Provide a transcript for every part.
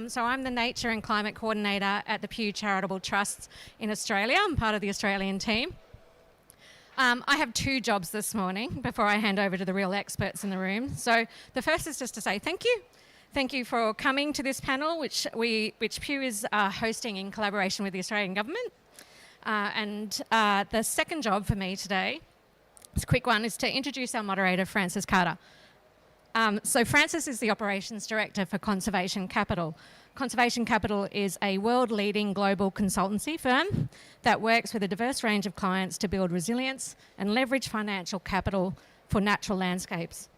So I'm the Nature and Climate Coordinator at the Pew Charitable Trusts in Australia. I'm part of the Australian team. I have two jobs this morning before I hand over to the real experts in the room. So the first is just to say thank you. Thank you for coming to this panel, which Pew is hosting in collaboration with the Australian Government. The second job for me today, it's a quick one, is to introduce our moderator, Frances Carter. So Frances is the Operations Director for Conservation Capital. Conservation Capital is a world-leading global consultancy firm that works with a diverse range of clients to build resilience and leverage financial capital for natural landscapes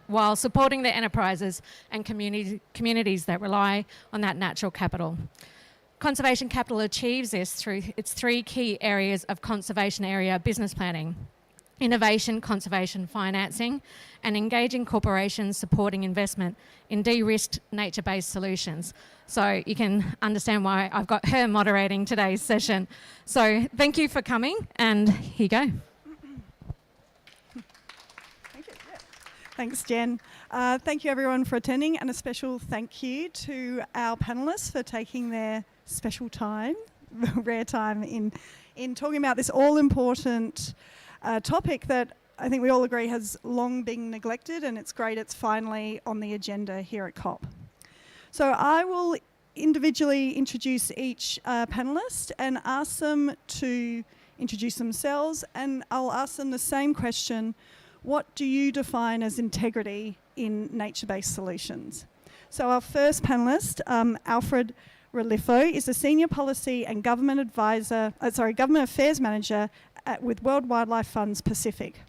while supporting the enterprises and communities that rely on that natural capital. Conservation Capital achieves this through its three key areas of conservation area business planning: innovation, conservation financing, and engaging corporations supporting investment in de-risked nature-based solutions. So you can understand why I've got her moderating today's session. So thank you for coming, and here you go. Thank you. Yeah. Thanks, Jen. Thank you everyone for attending, and a special thank you to our panellists for taking their special time, rare time in talking about this all-important topic that I think we all agree has long been neglected, and it's great it's finally on the agenda here at COP. So I will individually introduce each panellist and ask them to introduce themselves, and I'll ask them the same question: what do you define as integrity in nature-based solutions? So our first panellist, Alfred Relifo, is a Senior Policy and Government Affairs Manager with World Wildlife Fund's Pacific.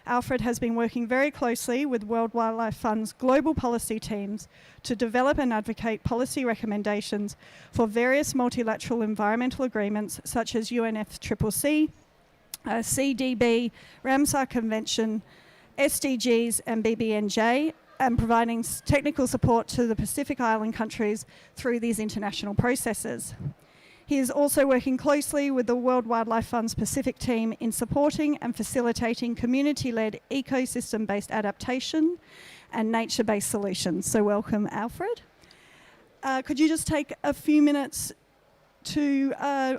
Alfred has been working very closely with World Wildlife Fund's global policy teams to develop and advocate policy recommendations for various multilateral environmental agreements such as UNFCCC, CDB, Ramsar Convention, SDGs and BBNJ, and providing technical support to the Pacific Island countries through these international processes. He is also working closely with the World Wildlife Fund's Pacific team in supporting and facilitating community-led ecosystem-based adaptation and nature-based solutions. So welcome, Alfred. Could you just take a few minutes to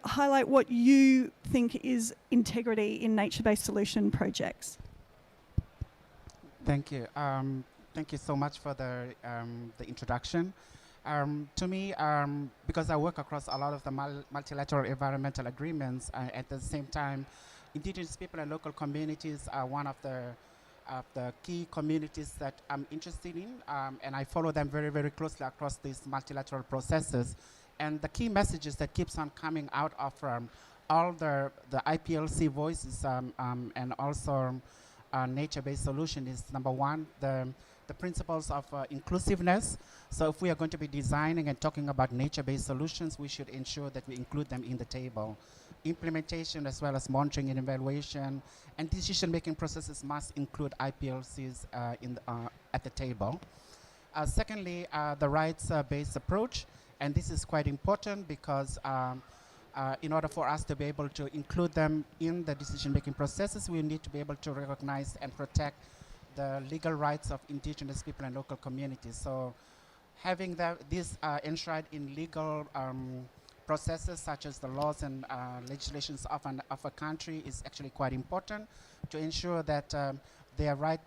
highlight what you think is integrity in nature-based solution projects? Thank you. Thank you so much for the introduction. To me, because I work across a lot of the multilateral environmental agreements, at the same time, Indigenous people and local communities are one of the key communities that I'm interested in, and I follow them very, very closely across these multilateral processes. And the key messages that keeps on coming out of all the IPLC voices and also nature-based solution is, number one, the principles of inclusiveness. So if we are going to be designing and talking about nature-based solutions, we should ensure that we include them in the table. Implementation as well as monitoring and evaluation and decision-making processes must include IPLCs at the table. Secondly, the rights-based approach, and this is quite important because in order for us to be able to include them in the decision-making processes, we need to be able to recognize and protect the legal rights of Indigenous people and local communities. So having these enshrined in legal processes such as the laws and legislations of a country is actually quite important to ensure that their right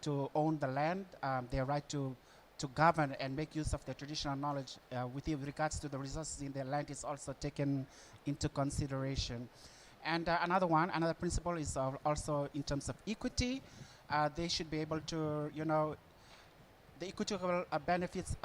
to own the land, their right to govern and make use of their traditional knowledge with regards to the resources in their land is also taken into consideration. And another principle is also in terms of equity. They should be able to, the equitable benefits,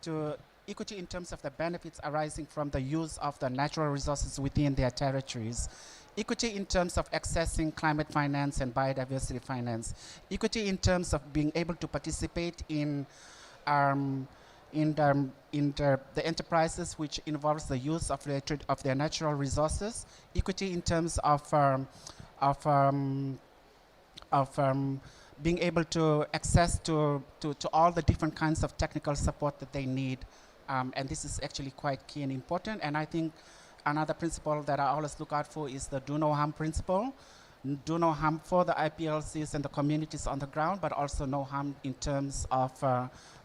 to equity in terms of the benefits arising from the use of the natural resources within their territories. Equity in terms of accessing climate finance and biodiversity finance. Equity in terms of being able to participate in the enterprises which involves the use of their natural resources. Equity in terms of being able to access to all the different kinds of technical support that they need. And this is actually quite key and important. And I think another principle that I always look out for is the do no harm principle. do no harm for the IPLCs and the communities on the ground, but also no harm in terms of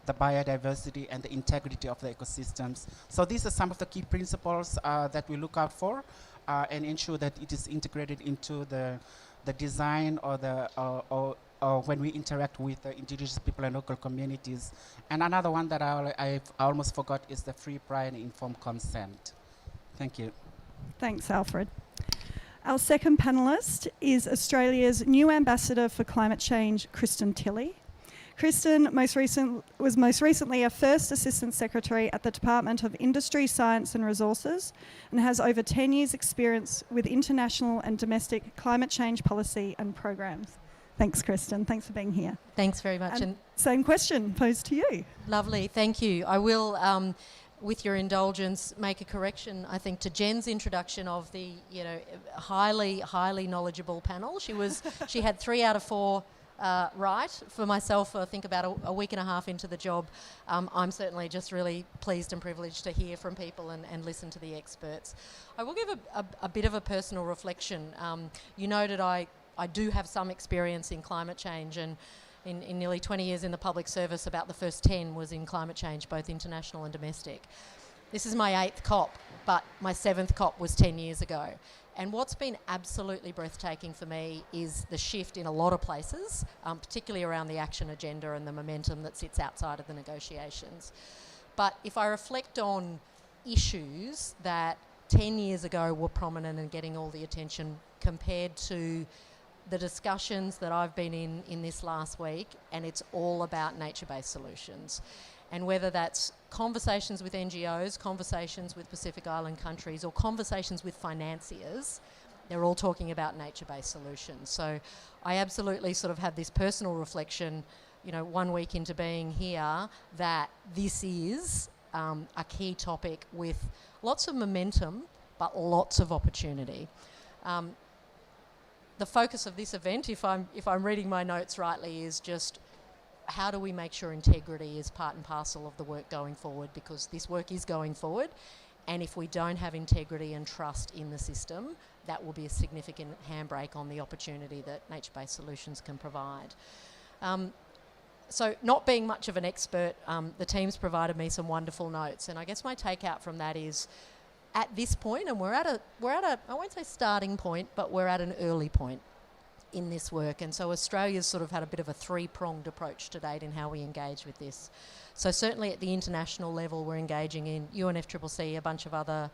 the biodiversity and the integrity of the ecosystems. So these are some of the key principles that we look out for and ensure that it is integrated into the design or the or when we interact with the indigenous people and local communities. And another one that I almost forgot is the free, prior and informed consent. Thank you. Thanks, Alfred. Our second panellist is Australia's new ambassador for climate change, Kristen Tilley. Kristen was most recently a First Assistant Secretary at the Department of Industry, Science and Resources and has over 10 years' experience with international and domestic climate change policy and programs. Thanks, Kristen. Thanks for being here. Thanks very much. And same question posed to you. Lovely. Thank you. I will, with your indulgence, make a correction, I think, to Jen's introduction of the, highly knowledgeable panel. She had 3 out of 4 right. For myself, I think about a week and a half into the job, I'm certainly just really pleased and privileged to hear from people and listen to the experts. I will give a bit of a personal reflection. You noted I do have some experience in climate change, and in nearly 20 years in the public service, about the first 10 was in climate change, both international and domestic. This is my 8th COP, but my 7th COP was 10 years ago. And what's been absolutely breathtaking for me is the shift in a lot of places, particularly around the action agenda and the momentum that sits outside of the negotiations. But if I reflect on issues that 10 years ago were prominent and getting all the attention compared to the discussions that I've been in this last week, and it's all about nature-based solutions. And whether that's conversations with NGOs, conversations with Pacific Island countries, or conversations with financiers, they're all talking about nature-based solutions. So I absolutely sort of have this personal reflection, 1 week into being here, that this is a key topic with lots of momentum, but lots of opportunity. The focus of this event, if I'm reading my notes rightly, is just how do we make sure integrity is part and parcel of the work going forward, because this work is going forward, and if we don't have integrity and trust in the system, that will be a significant handbrake on the opportunity that nature-based solutions can provide. So not being much of an expert, the team's provided me some wonderful notes, and I guess my takeout from that is, at this point, and we're at a I won't say starting point, but we're at an early point in this work, and so Australia's sort of had a bit of a 3-pronged approach to date in how we engage with this. So certainly at the international level, we're engaging in UNFCCC, a bunch of other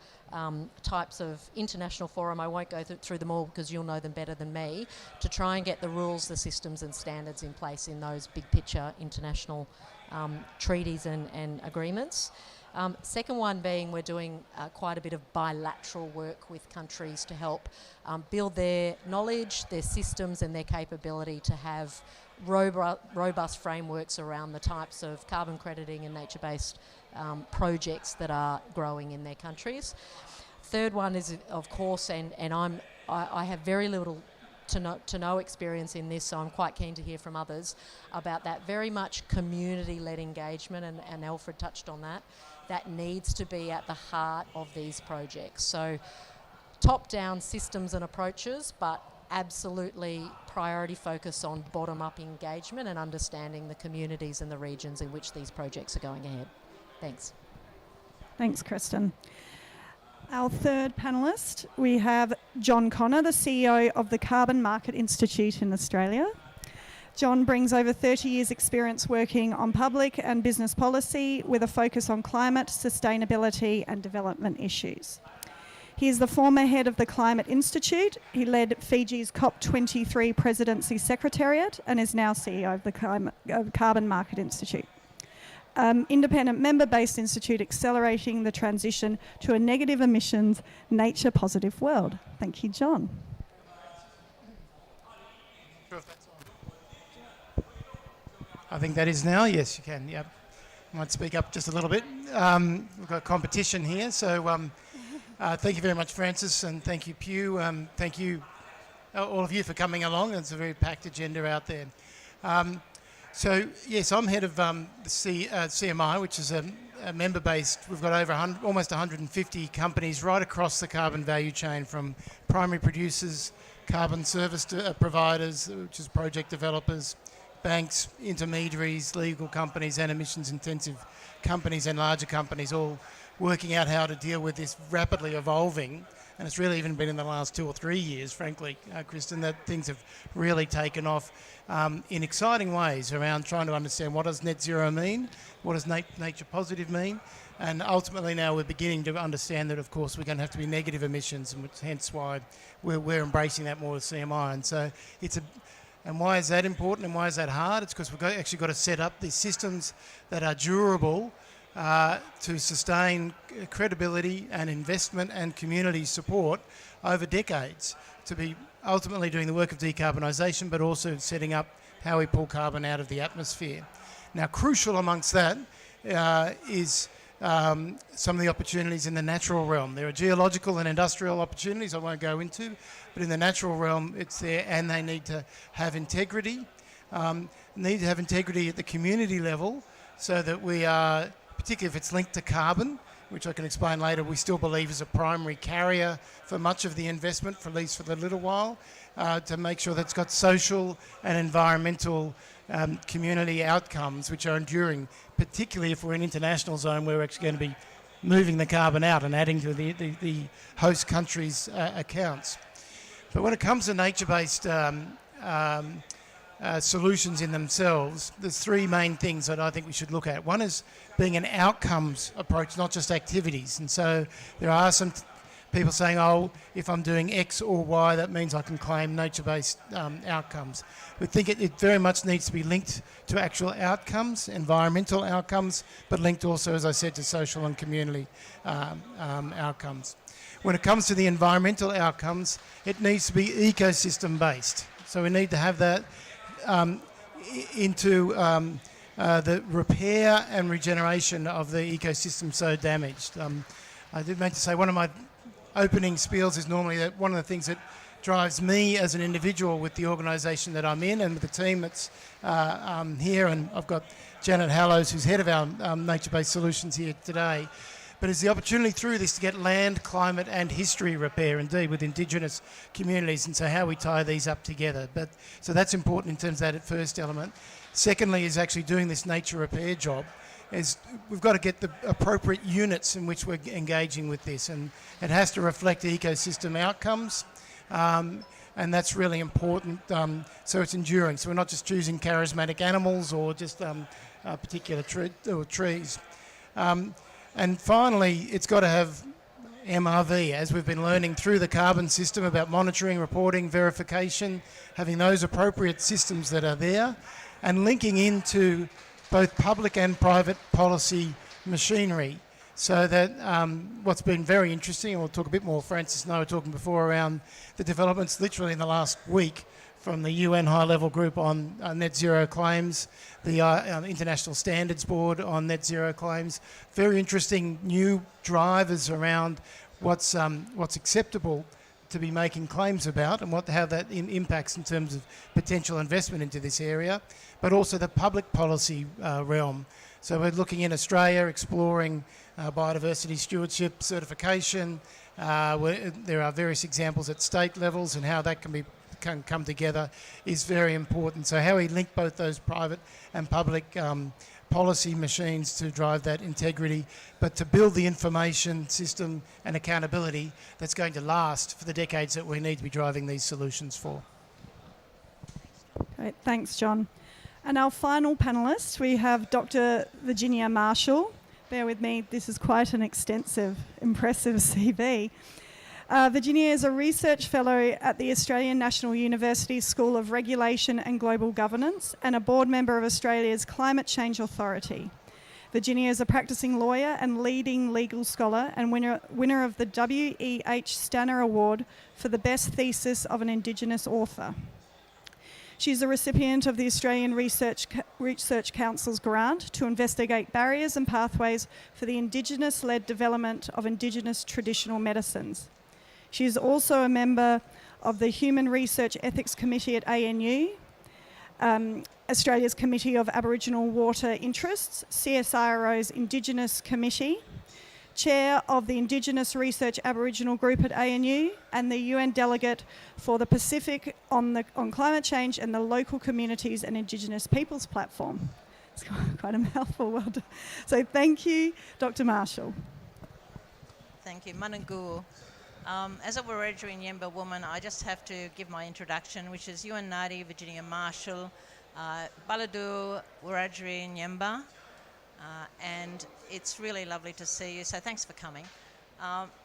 types of international forum. I won't go through them all because you'll know them better than me, to try and get the rules, the systems and standards in place in those big picture international treaties and agreements. Second one being we're doing quite a bit of bilateral work with countries to help build their knowledge, their systems and their capability to have robust frameworks around the types of carbon crediting and nature-based projects that are growing in their countries. Third one is, of course, and I have very little to no experience in this, so I'm quite keen to hear from others about that very much community-led engagement, and Alfred touched on that. That needs to be at the heart of these projects. So top-down systems and approaches, but absolutely priority focus on bottom-up engagement and understanding the communities and the regions in which these projects are going ahead. Thanks. Thanks, Kristen. Our third panellist, we have John Connor, the CEO of the Carbon Market Institute in Australia. John brings over 30 years' experience working on public and business policy with a focus on climate, sustainability and development issues. He is the former head of the Climate Institute. He led Fiji's COP23 Presidency Secretariat and is now CEO of the Carbon Market Institute. Independent member-based institute accelerating the transition to a negative emissions, nature-positive world. Thank you, John. I think that is now. Yes, you can. Yep. I might speak up just a little bit. We've got competition here, so thank you very much, Francis, and thank you, Pew. Thank you, all of you, for coming along. It's a very packed agenda out there. So, yes, I'm head of the CMI, which is member-based. We've got over almost 150 companies right across the carbon value chain, from primary producers, carbon service providers, which is project developers, banks, intermediaries, legal companies and emissions-intensive companies and larger companies, all working out how to deal with this rapidly evolving. And it's really even been in the last 2 or 3 years, frankly, Kristen, that things have really taken off in exciting ways around trying to understand what does net zero mean, what does nature positive mean, and ultimately now we're beginning to understand that, of course, we're going to have to be negative emissions, and hence why we're embracing that more with CMI. And so and why is that important and why is that hard? It's because we've actually got to set up these systems that are durable to sustain credibility and investment and community support over decades, to be ultimately doing the work of decarbonisation, but also setting up how we pull carbon out of the atmosphere. Now, crucial amongst that is some of the opportunities in the natural realm. There are geological and industrial opportunities I won't go into, but in the natural realm it's there, and they need to have integrity. Need to have integrity at the community level, so that we are, particularly if it's linked to carbon, which I can explain later, we still believe is a primary carrier for much of the investment, for at least for the little while, to make sure that it's got social and environmental community outcomes which are enduring, particularly if we're in international zone where we're actually going to be moving the carbon out and adding to the host country's accounts. But when it comes to nature-based solutions in themselves, there's 3 main things that I think we should look at. One is being an outcomes approach, not just activities. And so there are some people saying, oh, if I'm doing X or Y, that means I can claim nature-based outcomes. We think it very much needs to be linked to actual outcomes, environmental outcomes, but linked also, as I said, to social and community outcomes. When it comes to the environmental outcomes, it needs to be ecosystem-based. So we need to have that into the repair and regeneration of the ecosystem so damaged. I did meant to say one of my opening spiels is normally that one of the things that drives me as an individual with the organisation that I'm in and with the team that's here, and I've got Janet Hallows, who's head of our nature-based solutions here today, but it's the opportunity through this to get land, climate and history repair, indeed, with Indigenous communities, and so how we tie these up together. So that's important in terms of that first element. Secondly is actually doing this nature repair job. We've got to get the appropriate units in which we're engaging with this, and it has to reflect ecosystem outcomes, and that's really important, so it's enduring. So we're not just choosing charismatic animals or just particular trees. And finally, it's got to have MRV, as we've been learning through the carbon system about monitoring, reporting, verification, having those appropriate systems that are there, and linking into both public and private policy machinery. So that what's been very interesting, and we'll talk a bit more, Francis and I were talking before around the developments literally in the last week from the UN high-level group on net zero claims, the International Standards Board on net zero claims. Very interesting new drivers around what's acceptable to be making claims about, and how that impacts in terms of potential investment into this area, but also the public policy realm. So we're looking in Australia, exploring biodiversity stewardship certification. There are various examples at state levels, and how that can come together is very important. So how we link both those private and public policy machines to drive that integrity, but to build the information system and accountability that's going to last for the decades that we need to be driving these solutions for. Great, thanks, John. And our final panellist, we have Dr. Virginia Marshall. Bear with me, this is quite an extensive, impressive CV. Virginia is a research fellow at the Australian National University School of Regulation and Global Governance and a board member of Australia's Climate Change Authority. Virginia is a practicing lawyer and leading legal scholar and winner of the W.E.H. Stanner Award for the best thesis of an Indigenous author. She's a recipient of the Australian Research Council's grant to investigate barriers and pathways for the Indigenous-led development of Indigenous traditional medicines. She is also a member of the Human Research Ethics Committee at ANU Australia's Committee of Aboriginal Water Interests, CSIRO's Indigenous Committee, Chair of the Indigenous Research Aboriginal Group at ANU, and the UN Delegate for the Pacific on Climate Change and the Local Communities and Indigenous Peoples Platform. It's quite a mouthful. Well done. So thank you, Dr. Marshall. Thank you. Manangu. As a Wiradjuri Yemba woman, I just have to give my introduction, which is Ewan Nadi, Virginia Marshall, Baladu, Wiradjuri Yemba, and it's really lovely to see you, so thanks for coming.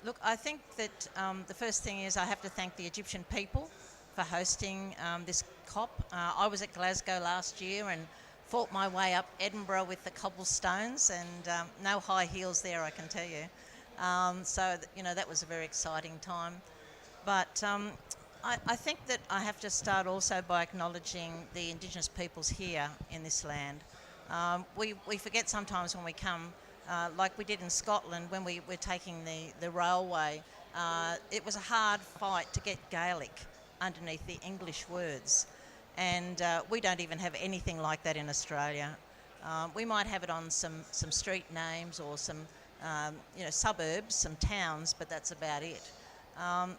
Look, I think that the first thing is I have to thank the Egyptian people for hosting this COP. I was at Glasgow last year and fought my way up Edinburgh with the cobblestones, and no high heels there, I can tell you. That was a very exciting time. But I think that I have to start also by acknowledging the Indigenous peoples here in this land. We forget sometimes when we come, like we did in Scotland when we were taking the railway, it was a hard fight to get Gaelic underneath the English words. And we don't even have anything like that in Australia. We might have it on some street names or some suburbs, some towns, but that's about it.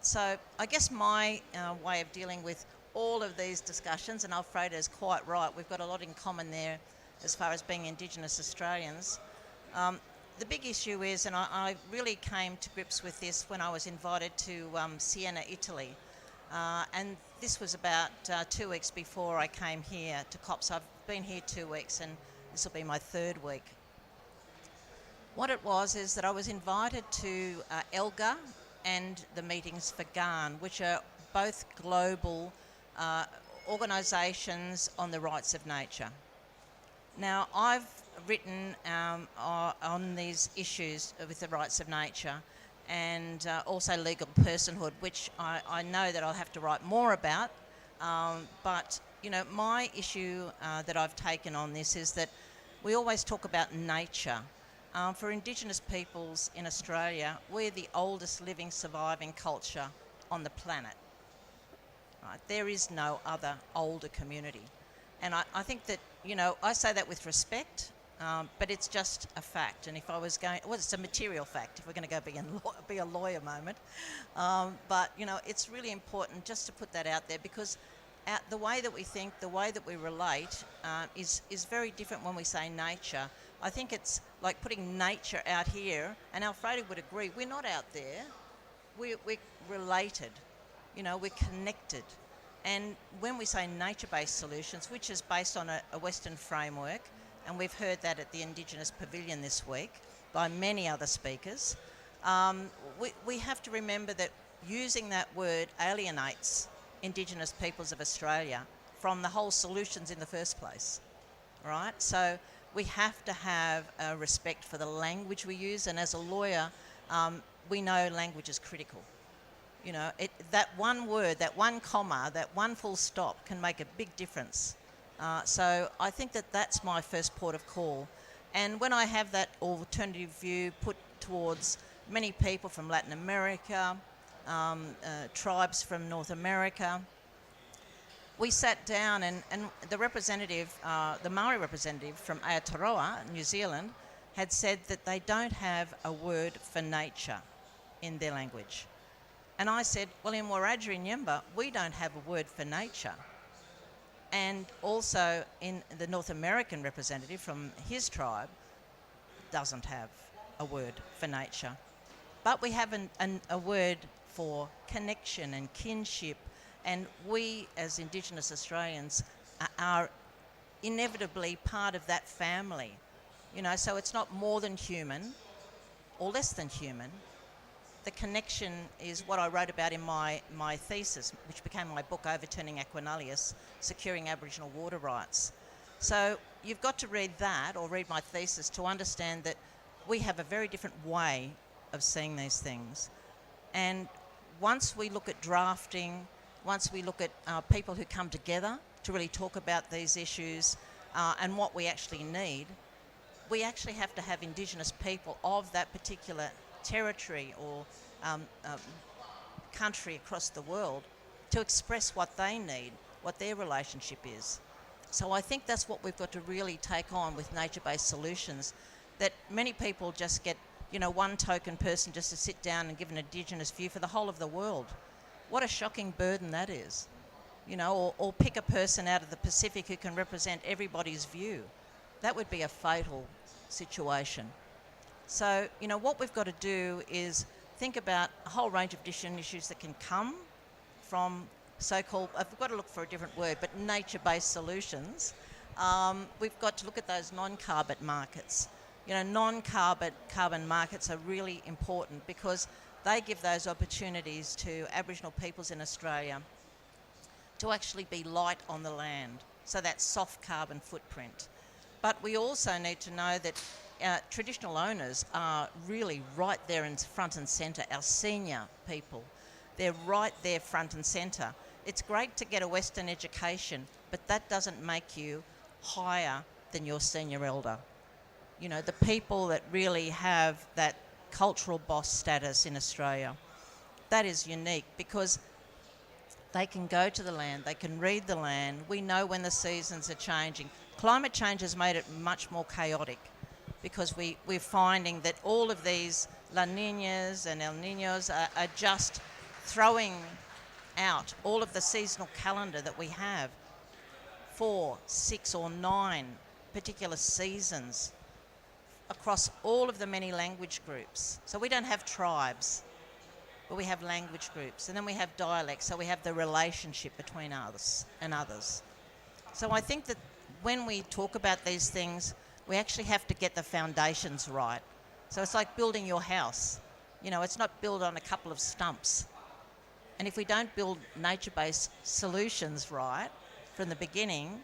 So I guess my way of dealing with all of these discussions, and Alfredo's quite right, we've got a lot in common there as far as being Indigenous Australians. The big issue is, and I really came to grips with this when I was invited to Siena, Italy, and this was about 2 weeks before I came here to COP, so I've been here 2 weeks and this will be my 3rd week. What it was is that I was invited to ELGA and the meetings for GAN, which are both global organisations on the rights of nature. Now, I've written on these issues with the rights of nature and also legal personhood, which I know that I'll have to write more about. But, my issue that I've taken on this is that we always talk about nature. For Indigenous peoples in Australia, we're the oldest living surviving culture on the planet. Right? There is no other older community. And I think that, I say that with respect, but it's just a fact. And if I was going, well, it's a material fact, if we're going to go be a lawyer moment. But, it's really important just to put that out there because the way that we think, the way that we relate is very different when we say nature. I think it's like putting nature out here, and Alfredo would agree, we're not out there, we're related, we're connected. And when we say nature-based solutions, which is based on a Western framework, and we've heard that at the Indigenous Pavilion this week by many other speakers, we have to remember that using that word alienates Indigenous peoples of Australia from the whole solutions in the first place, right? So we have to have respect for the language we use, and as a lawyer, we know language is critical. That one word, that one comma, that one full stop can make a big difference. So I think that that's my first port of call. And when I have that alternative view put towards many people from Latin America, tribes from North America, we sat down and the representative, the Maori representative from Aotearoa, New Zealand, had said that they don't have a word for nature in their language. And I said, well, in Wiradjuri Yemba, we don't have a word for nature. And also in the North American representative from his tribe doesn't have a word for nature. But we have a word for connection and kinship, and we as Indigenous Australians are inevitably part of that family. So it's not more than human or less than human. The connection is what I wrote about in my thesis, which became my book, Overturning Aquanullius, Securing Aboriginal Water Rights. So you've got to read that or read my thesis to understand that we have a very different way of seeing these things. And once we look at drafting, once we look at people who come together to really talk about these issues and what we actually need, we actually have to have Indigenous people of that particular territory or country across the world to express what they need, what their relationship is. So I think that's what we've got to really take on with nature-based solutions, that many people just get, one token person just to sit down and give an Indigenous view for the whole of the world. What a shocking burden that is. Or pick a person out of the Pacific who can represent everybody's view. That would be a fatal situation. So, what we've got to do is think about a whole range of different issues that can come from so-called, I've got to look for a different word, but nature-based solutions. We've got to look at those non-carbon markets. Non-carbon markets are really important because they give those opportunities to Aboriginal peoples in Australia to actually be light on the land, so that soft carbon footprint. But we also need to know that traditional owners are really right there in front and centre, our senior people. They're right there front and centre. It's great to get a Western education, but that doesn't make you higher than your senior elder. The people that really have that cultural boss status in Australia, that is unique because they can go to the land, they can read the land. We know when the seasons are changing. Climate change has made it much more chaotic because we're finding that all of these La Niñas and El Niños are just throwing out all of the seasonal calendar that we have, 4, 6 or 9 particular seasons across all of the many language groups. So we don't have tribes, but we have language groups, and then we have dialects, so we have the relationship between us and others. So I think that when we talk about these things, we actually have to get the foundations right. So it's like building your house. It's not built on a couple of stumps. And if we don't build nature-based solutions right from the beginning,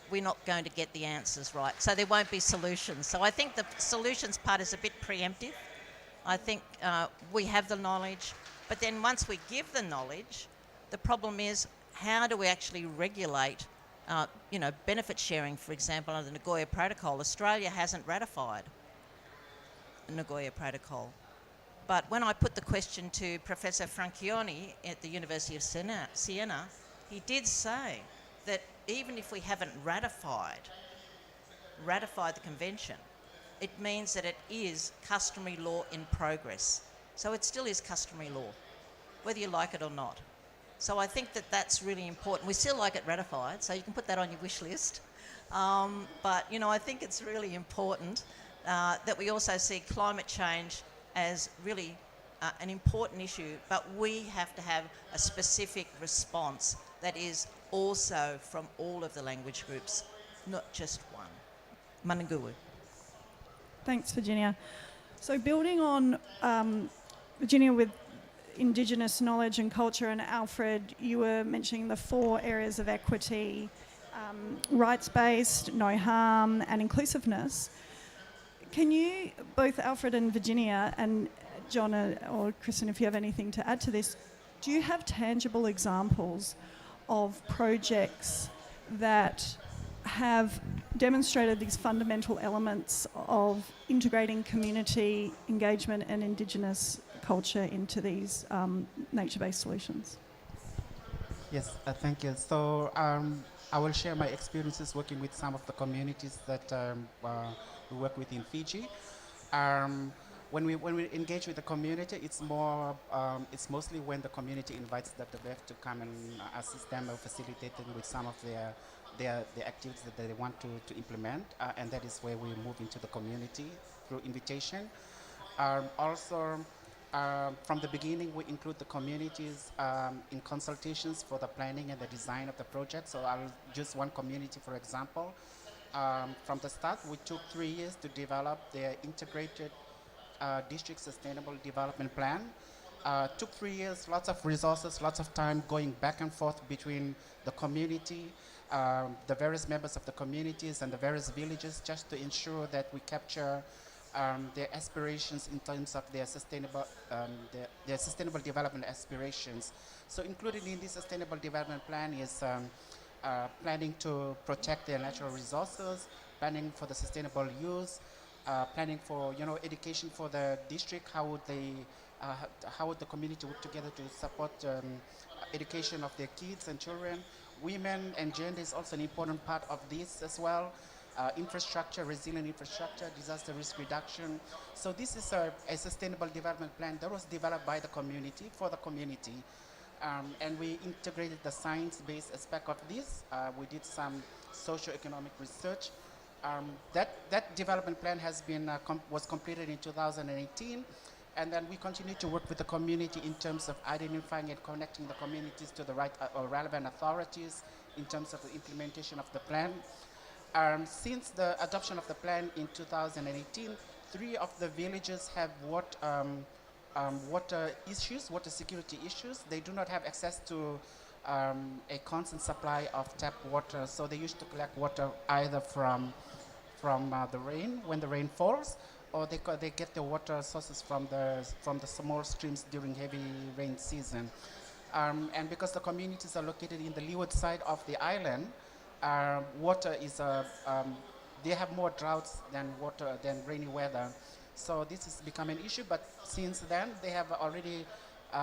we're not going to get the answers right. So there won't be solutions. So I think the solutions part is a bit preemptive. I think we have the knowledge, but then once we give the knowledge, the problem is how do we actually regulate, benefit sharing, for example, under the Nagoya Protocol. Australia hasn't ratified the Nagoya Protocol. But when I put the question to Professor Franchioni at the University of Siena, he did say that even if we haven't ratified the convention, it means that it is customary law in progress. So it still is customary law, whether you like it or not. So I think that that's really important. We still like it ratified, so you can put that on your wish list. But, I think it's really important that we also see climate change as really an important issue, but we have to have a specific response that is also from all of the language groups, not just one. Mananguwu. Thanks, Virginia. So building on Virginia with Indigenous knowledge and culture, and Alfred, you were mentioning the 4 areas of equity, rights-based, no harm, and inclusiveness. Can you, both Alfred and Virginia, and John or Kristen, if you have anything to add to this, do you have tangible examples of projects that have demonstrated these fundamental elements of integrating community engagement and Indigenous culture into these nature-based solutions? Yes, thank you. So I will share my experiences working with some of the communities that we work with in Fiji. When we engage with the community, it's mostly when the community invites the WWF to come and assist them or facilitate them with some of their activities that they want to implement, and that is where we move into the community through invitation. Also, from the beginning, we include the communities in consultations for the planning and the design of the project. So I'll use one community, for example. From the start, we took 3 years to develop their integrated district sustainable development plan. Took 3 years, lots of resources, lots of time going back and forth between the community, the various members of the communities and the various villages, just to ensure that we capture their aspirations in terms of their sustainable development aspirations. So included in this sustainable development plan is planning to protect their natural resources, planning for the sustainable use, planning for education for the district. How would the community work together to support education of their kids and children? women and gender is also an important part of this as well. Infrastructure, resilient infrastructure, disaster risk reduction. So this is a sustainable development plan that was developed by the community, for the community. And we integrated the science-based aspect of this. We did some socio-economic research. That development plan has been was completed in 2018, and then we continue to work with the community in terms of identifying and connecting the communities to the right or relevant authorities in terms of the implementation of the plan. Since the adoption of the plan in 2018, 3 of the villages have water issues, water security issues. They do not have access to a constant supply of tap water, so they used to collect water either from the rain, when the rain falls, or they get the water sources from the small streams during heavy rain season. And because the communities are located in the leeward side of the island, water is they have more droughts than rainy weather. So this has become an issue, but since then they have already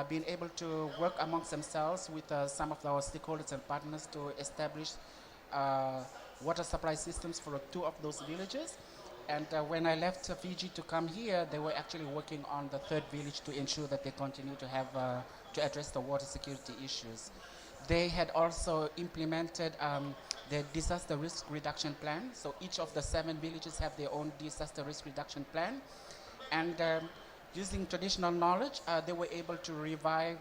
been able to work amongst themselves with some of our stakeholders and partners to establish water supply systems for 2 of those villages. And when I left Fiji to come here, they were actually working on the 3rd village to ensure that they continue to have to address the water security issues. They had also implemented the disaster risk reduction plan. So each of the 7 villages have their own disaster risk reduction plan. And using traditional knowledge, they were able to revive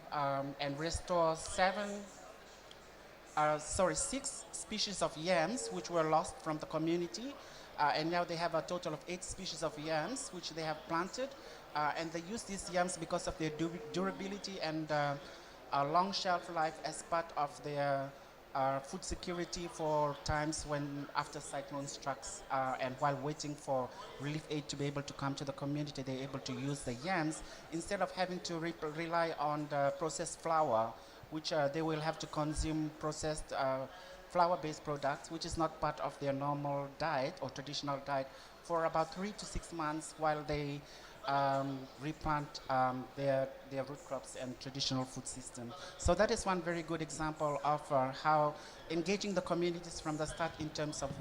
and restore 6 species of yams which were lost from the community. And now they have a total of 8 species of yams which they have planted. And they use these yams because of their durability and long shelf life as part of their food security for times when after cyclone strikes and while waiting for relief aid to be able to come to the community, they're able to use the yams instead of having to rely on the processed flour, which they will have to consume processed flour-based products, which is not part of their normal diet or traditional diet, for about 3 to 6 months while they replant their root crops and traditional food system. So that is one very good example of how engaging the communities from the start in terms of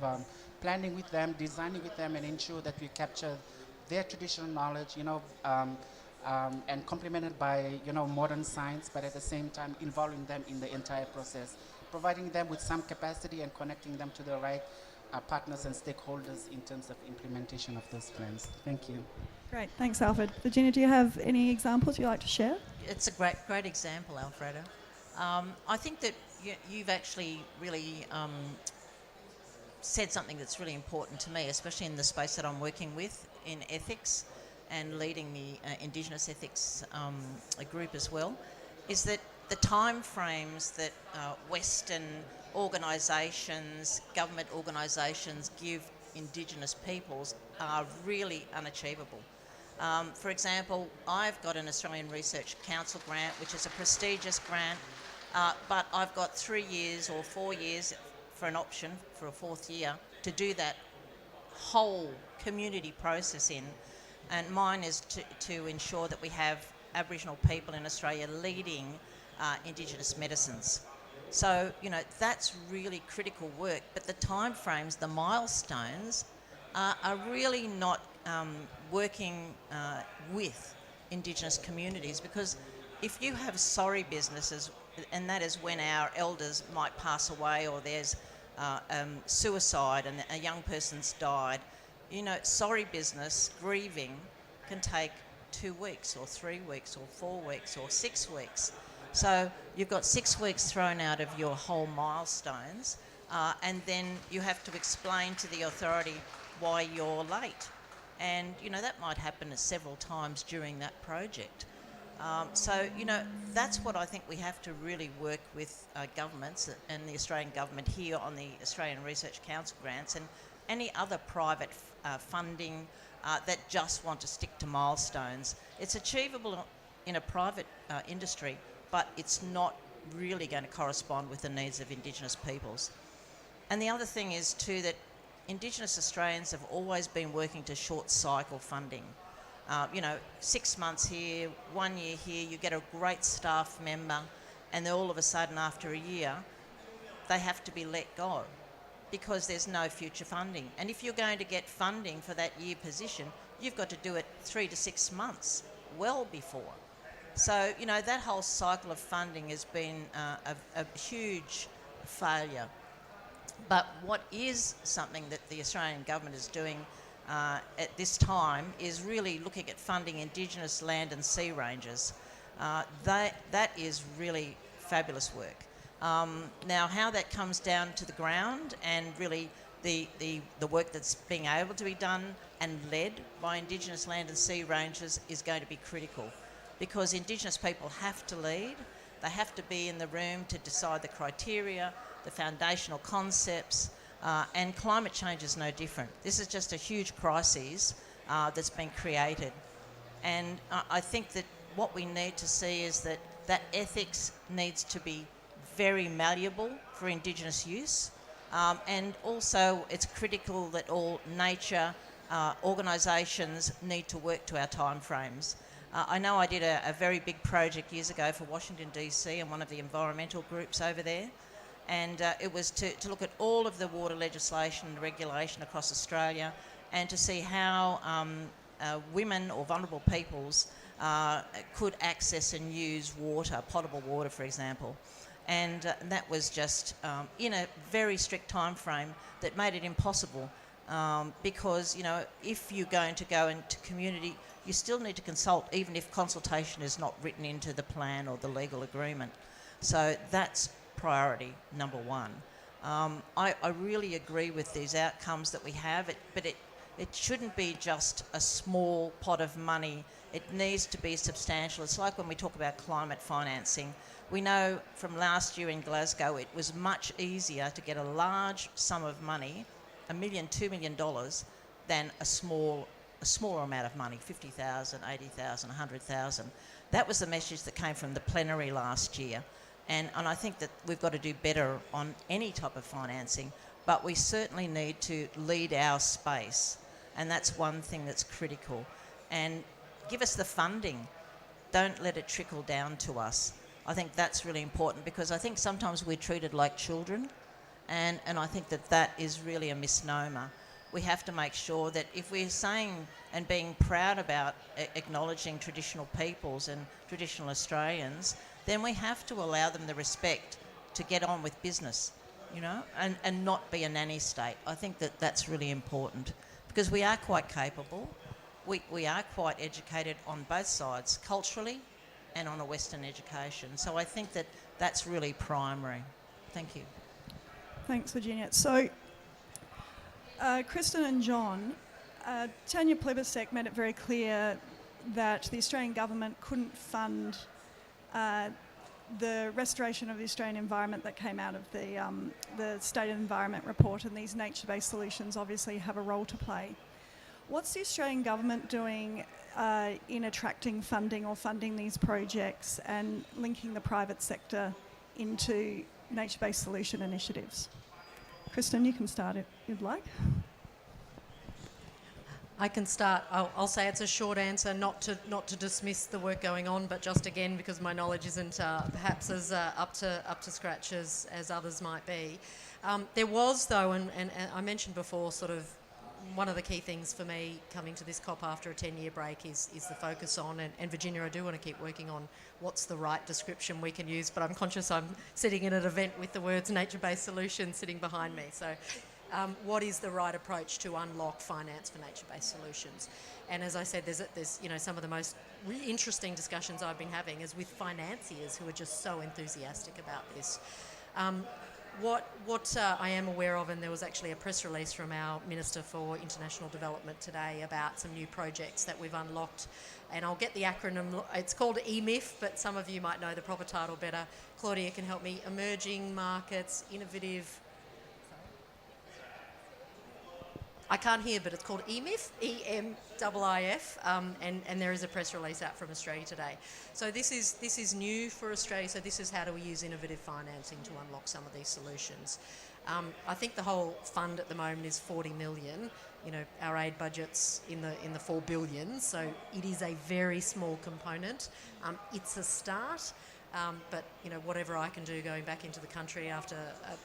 planning with them, designing with them, and ensure that we capture their traditional knowledge, and complemented by modern science, but at the same time involving them in the entire process, providing them with some capacity and connecting them to the right partners and stakeholders in terms of implementation of those plans. Thank you. Great, thanks, Alfred. Virginia, do you have any examples you'd like to share? It's a great example, Alfredo. I think that you've actually really said something that's really important to me, especially in the space that I'm working with in ethics and leading the Indigenous ethics group as well, is that the time frames that Western organisations, government organisations give Indigenous peoples are really unachievable. For example, I've got an Australian Research Council grant, which is a prestigious grant, but I've got 3 years or 4 years for an option for a 4th year to do that whole community process in, and mine is to ensure that we have Aboriginal people in Australia leading Indigenous medicines. So, that's really critical work, but the time frames, the milestones, are really not working with Indigenous communities, because if you have sorry businesses, and that is when our elders might pass away or there's suicide and a young person's died, sorry business, grieving can take 2 weeks or 3 weeks or 4 weeks or 6 weeks. So you've got 6 weeks thrown out of your whole milestones, and then you have to explain to the authority why you're late. And, that might happen several times during that project. So, that's what I think we have to really work with governments and the Australian government here on the Australian Research Council grants and any other private funding that just want to stick to milestones. It's achievable in a private industry, but it's not really going to correspond with the needs of Indigenous peoples. And the other thing is too that Indigenous Australians have always been working to short cycle funding. 6 months here, 1 year here, you get a great staff member, and then all of a sudden after a year, they have to be let go because there's no future funding. And if you're going to get funding for that year position, you've got to do it 3 to 6 months, well before. So, you know, that whole cycle of funding has been a huge failure. But what is something that the Australian government is doing at this time is really looking at funding Indigenous land and sea ranges. That is really fabulous work. Now, how that comes down to the ground and really the work that's being able to be done and led by Indigenous land and sea ranges is going to be critical, because Indigenous people have to lead. They have to be in the room to decide the criteria, the foundational concepts, and climate change is no different. This is just a huge crisis that's been created. And I think that what we need to see is that ethics needs to be very malleable for Indigenous use. And also it's critical that all nature organisations need to work to our timeframes. I know I did a very big project years ago for Washington DC and one of the environmental groups over there, and it was to look at all of the water legislation and regulation across Australia and to see how women or vulnerable peoples could access and use water, potable water for example. And that was just in a very strict time frame that made it impossible, because, you know, if you're going to go into community, you still need to consult, even if consultation is not written into the plan or the legal agreement. So that's priority number one. I really agree with these outcomes that we have, but it shouldn't be just a small pot of money. It needs to be substantial. It's like when we talk about climate financing. We know from last year in Glasgow it was much easier to get a large sum of money, $1 million, $2 million, than a smaller amount of money, 50,000, 80,000, 100,000. That was the message that came from the plenary last year. And I think that we've got to do better on any type of financing, but we certainly need to lead our space. And that's one thing that's critical. And give us the funding. Don't let it trickle down to us. I think that's really important, because I think sometimes we're treated like children, and I think that is really a misnomer. We have to make sure that if we're saying and being proud about acknowledging traditional peoples and traditional Australians, then we have to allow them the respect to get on with business, you know, and not be a nanny state. I think that that's really important, because we are quite capable. We are quite educated on both sides, culturally and on a Western education. So I think that that's really primary. Thank you. Thanks, Virginia. So, Kristen and John, Tanya Plibersek made it very clear that the Australian government couldn't fund the restoration of the Australian environment that came out of the State of Environment report, and these nature-based solutions obviously have a role to play. What's the Australian government doing in attracting funding or funding these projects and linking the private sector into nature-based solution initiatives? Kristen, you can start if you'd like. I can start. I'll say it's a short answer, not to dismiss the work going on, but just again because my knowledge isn't perhaps as up to scratch as others might be. There was though, and I mentioned before, sort of one of the key things for me coming to this COP after a 10-year break is the focus on, and Virginia, I do want to keep working on what's the right description we can use, but I'm conscious I'm sitting in an event with the words nature-based solutions sitting behind me. So what is the right approach to unlock finance for nature-based solutions? And as I said, there's you know, some of the most really interesting discussions I've been having is with financiers who are just so enthusiastic about this. What I am aware of, and there was actually a press release from our Minister for International Development today about some new projects that we've unlocked, and I'll get the acronym, it's called EMIF, but some of you might know the proper title better. Claudia can help me. Emerging Markets, Innovative... I can't hear, but it's called EMIF, E-M-I-I-F, and there is a press release out from Australia today. So this is new for Australia, so this is how do we use innovative financing to unlock some of these solutions. I think the whole fund at the moment is 40 million. You know, our aid budget's in the 4 billion, so it is a very small component. It's a start. But whatever I can do going back into the country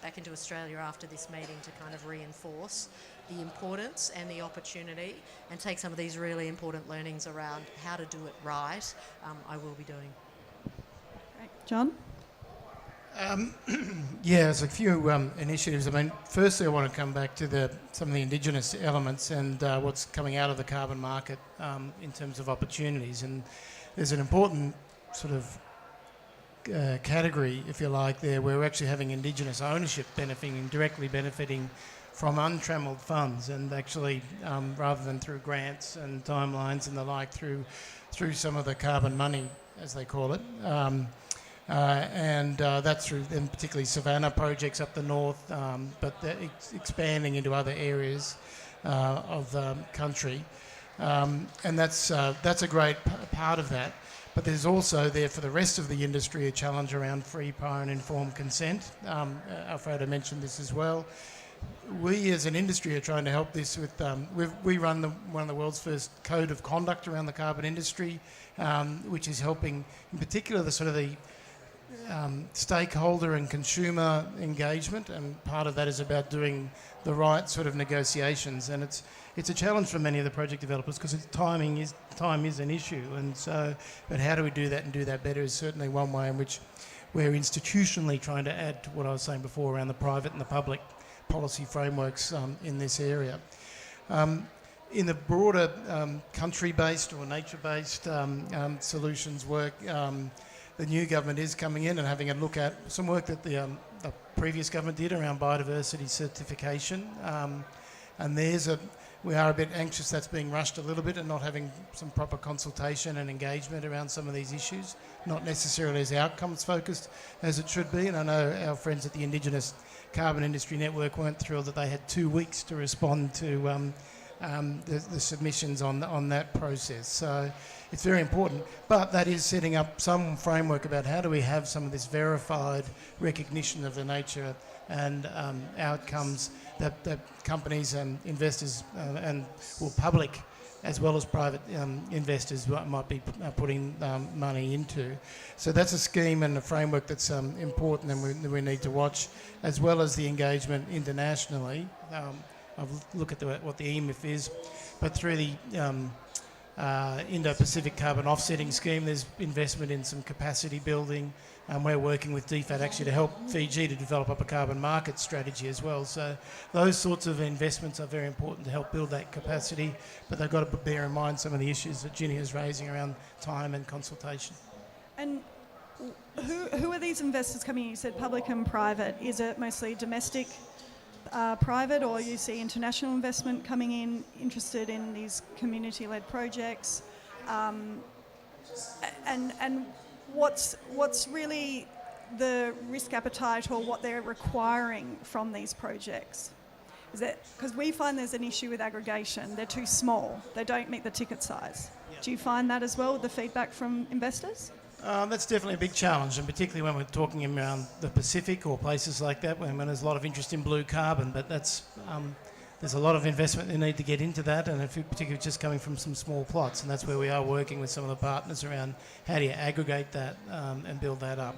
back into Australia after this meeting to kind of reinforce the importance and the opportunity and take some of these really important learnings around how to do it right, I will be doing. Great. John? Yeah, there's a few initiatives. I mean, firstly, I want to come back to some of the Indigenous elements and what's coming out of the carbon market in terms of opportunities. And there's an important sort of category, if you like, there where we're actually having Indigenous ownership directly benefiting from untrammeled funds, and actually rather than through grants and timelines and the like, through some of the carbon money, as they call it. And that's through, and particularly Savannah projects up the north, but expanding into other areas of the country. And that's a great part of that. But there's also there for the rest of the industry a challenge around free, prior and informed consent. Alfredo mentioned this as well. We as an industry are trying to help this with, we run one of the world's first code of conduct around the carbon industry, which is helping in particular the sort of the stakeholder and consumer engagement, and part of that is about doing the right sort of negotiations, and it's a challenge for many of the project developers because time is an issue, and so but how do we do that and do that better is certainly one way in which we're institutionally trying to add to what I was saying before around the private and the public policy frameworks in this area. In the broader country-based or nature-based solutions work, the new government is coming in and having a look at some work that the previous government did around biodiversity certification. And we are a bit anxious that's being rushed a little bit and not having some proper consultation and engagement around some of these issues, not necessarily as outcomes focused as it should be. And I know our friends at the Indigenous Carbon Industry Network weren't thrilled that they had 2 weeks to respond to the submissions on that process. So it's very important, but that is setting up some framework about how do we have some of this verified recognition of the nature and outcomes that companies and investors and public as well as private investors might be putting money into. So that's a scheme and a framework that's important and we need to watch, as well as the engagement internationally. I'll look at what the EMIF is, but through the Indo-Pacific Carbon Offsetting Scheme, there's investment in some capacity building, and we're working with DFAT actually to help Fiji to develop up a carbon market strategy as well. So those sorts of investments are very important to help build that capacity, but they've got to bear in mind some of the issues that Ginny is raising around time and consultation. And who are these investors coming in? You said public and private. Is it mostly domestic private, or you see international investment coming in, interested in these community-led projects? And what's really the risk appetite or what they're requiring from these projects? Is that because we find there's an issue with aggregation? They're too small. They don't meet the ticket size. Yeah. Do you find that as well with the feedback from investors? That's definitely a big challenge, and particularly when we're talking around the Pacific or places like that, when there's a lot of interest in blue carbon, but that's there's a lot of investment they need to get into that, and particularly just coming from some small plots, and that's where we are working with some of the partners around how do you aggregate that and build that up.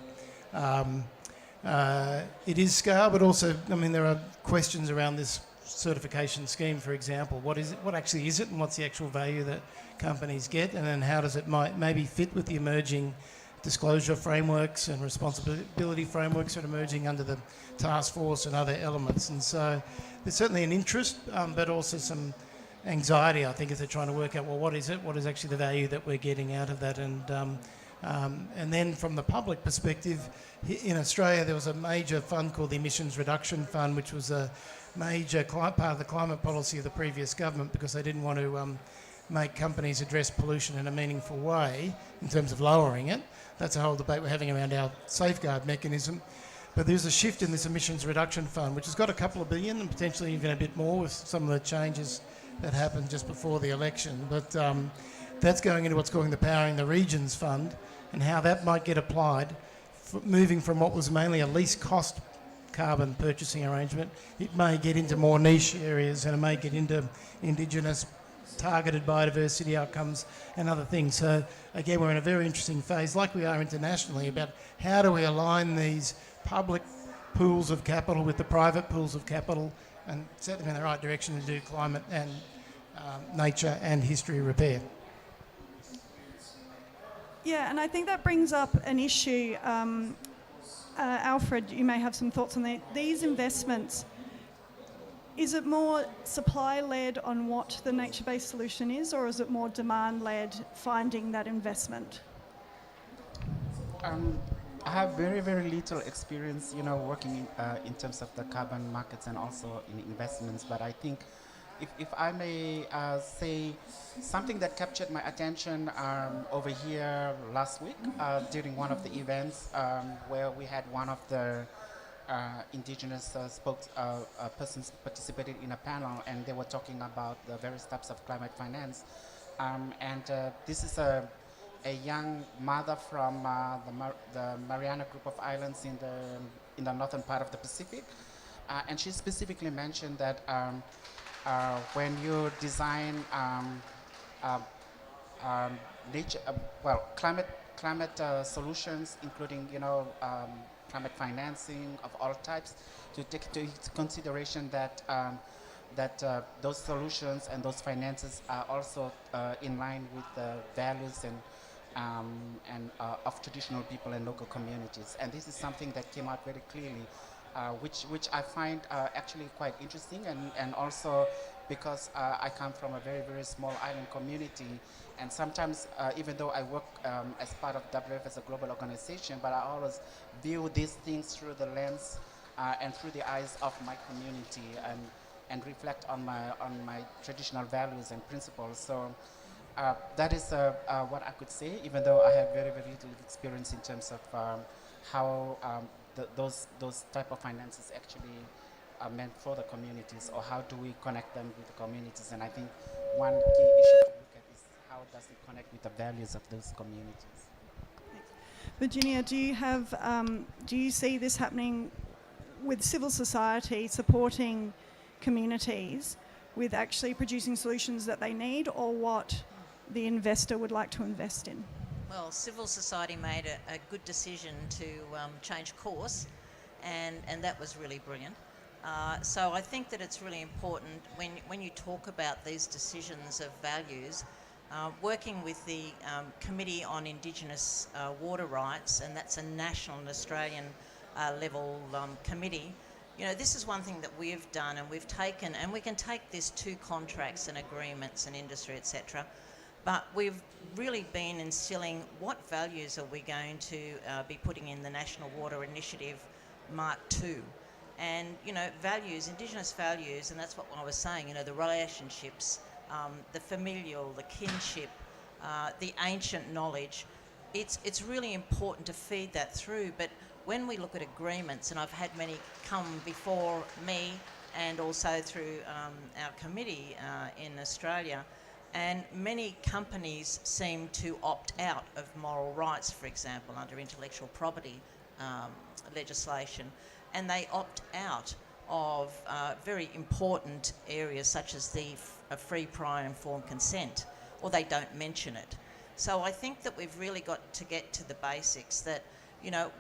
It is scale, but also, I mean, there are questions around this certification scheme, for example. What is it? What actually is it, and what's the actual value that companies get, and then how does it maybe fit with the emerging disclosure frameworks and responsibility frameworks that are emerging under the task force and other elements. And so there's certainly an interest, but also some anxiety, I think, as they're trying to work out, well, what is it? What is actually the value that we're getting out of that? And then from the public perspective, in Australia, there was a major fund called the Emissions Reduction Fund, which was a major part of the climate policy of the previous government because they didn't want to make companies address pollution in a meaningful way in terms of lowering it. That's a whole debate we're having around our safeguard mechanism. But there's a shift in this Emissions Reduction Fund, which has got a couple of billion and potentially even a bit more with some of the changes that happened just before the election. But that's going into what's called the Powering the Regions Fund, and how that might get applied, moving from what was mainly a least cost carbon purchasing arrangement. It may get into more niche areas, and it may get into Indigenous targeted biodiversity outcomes and other things. So again, we're in a very interesting phase, like we are internationally, about how do we align these public pools of capital with the private pools of capital and set them in the right direction to do climate and nature and history repair. Yeah, and I think that brings up an issue. Alfred, you may have some thoughts on these investments. Is it more supply-led on what the nature-based solution is, or is it more demand-led, finding that investment? I have very, very little experience, working in terms of the carbon markets and also in investments. But I think, if I may say, something that captured my attention over here last week during one of the events where we had one of the indigenous spokespersons participated in a panel, and they were talking about the various types of climate finance. This is a young mother from the Mariana Group of Islands in the northern part of the Pacific, and she specifically mentioned that when you design nature, climate solutions, including climate financing of all types, to take into consideration that those solutions and those finances are also in line with the values and of traditional people and local communities. And this is something that came out very clearly, which I find actually quite interesting, and also because I come from a very, very small island community, and sometimes even though I work as part of WF as a global organization, but I always view these things through the lens and through the eyes of my community, and reflect on my traditional values and principles. So that is what I could say, even though I have very, very little experience in terms of how those type of finances actually are meant for the communities, or how do we connect them with the communities. And I think one key issue to look at is how does it connect with the values of those communities. Virginia, do you see this happening with civil society supporting communities with actually producing solutions that they need, or what the investor would like to invest in? Well, civil society made a good decision to change course, and that was really brilliant. So I think that it's really important when you talk about these decisions of values, working with the Committee on Indigenous Water Rights, and that's a national and Australian level committee. This is one thing that we've done, and we've taken, and we can take this to contracts and agreements and industry, etc. But we've really been instilling what values are we going to be putting in the National Water Initiative Mark II. And, values, Indigenous values, and that's what I was saying, the relationships, the familial, the kinship, the ancient knowledge. It's really important to feed that through. But when we look at agreements, and I've had many come before me and also through our committee in Australia, and many companies seem to opt out of moral rights, for example, under intellectual property legislation, and they opt out of very important areas such as the free, prior and informed consent, or they don't mention it. So I think that we've really got to get to the basics that,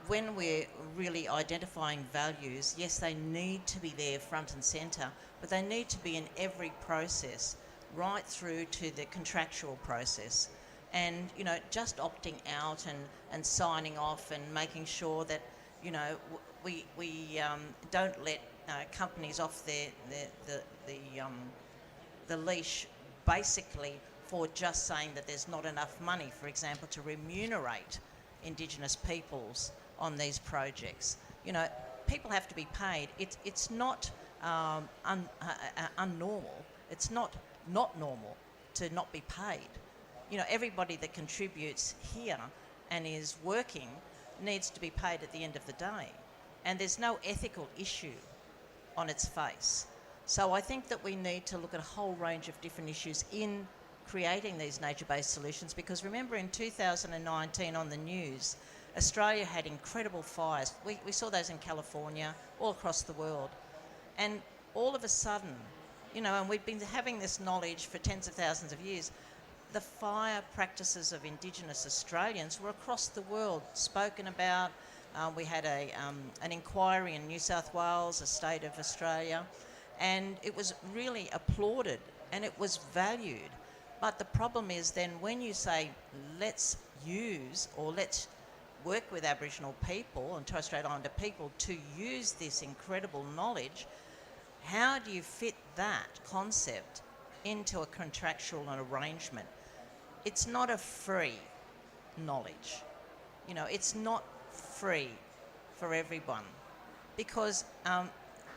when we're really identifying values, yes, they need to be there front and centre, but they need to be in every process, right through to the contractual process. And, just opting out and signing off and making sure that, we don't let companies off the leash, basically for just saying that there's not enough money, for example, to remunerate Indigenous peoples on these projects. People have to be paid. It's not unnormal. It's not normal to not be paid. Everybody that contributes here and is working needs to be paid at the end of the day. And there's no ethical issue on its face. So I think that we need to look at a whole range of different issues in creating these nature-based solutions, because remember in 2019 on the news, Australia had incredible fires. We saw those in California, all across the world. And all of a sudden, and we've been having this knowledge for tens of thousands of years. The fire practices of Indigenous Australians were across the world spoken about. We had an inquiry in New South Wales, a state of Australia, and it was really applauded and it was valued. But the problem is then when you say, let's use or let's work with Aboriginal people and Torres Strait Islander people to use this incredible knowledge, how do you fit that concept into a contractual arrangement? It's not a free knowledge. It's not free for everyone because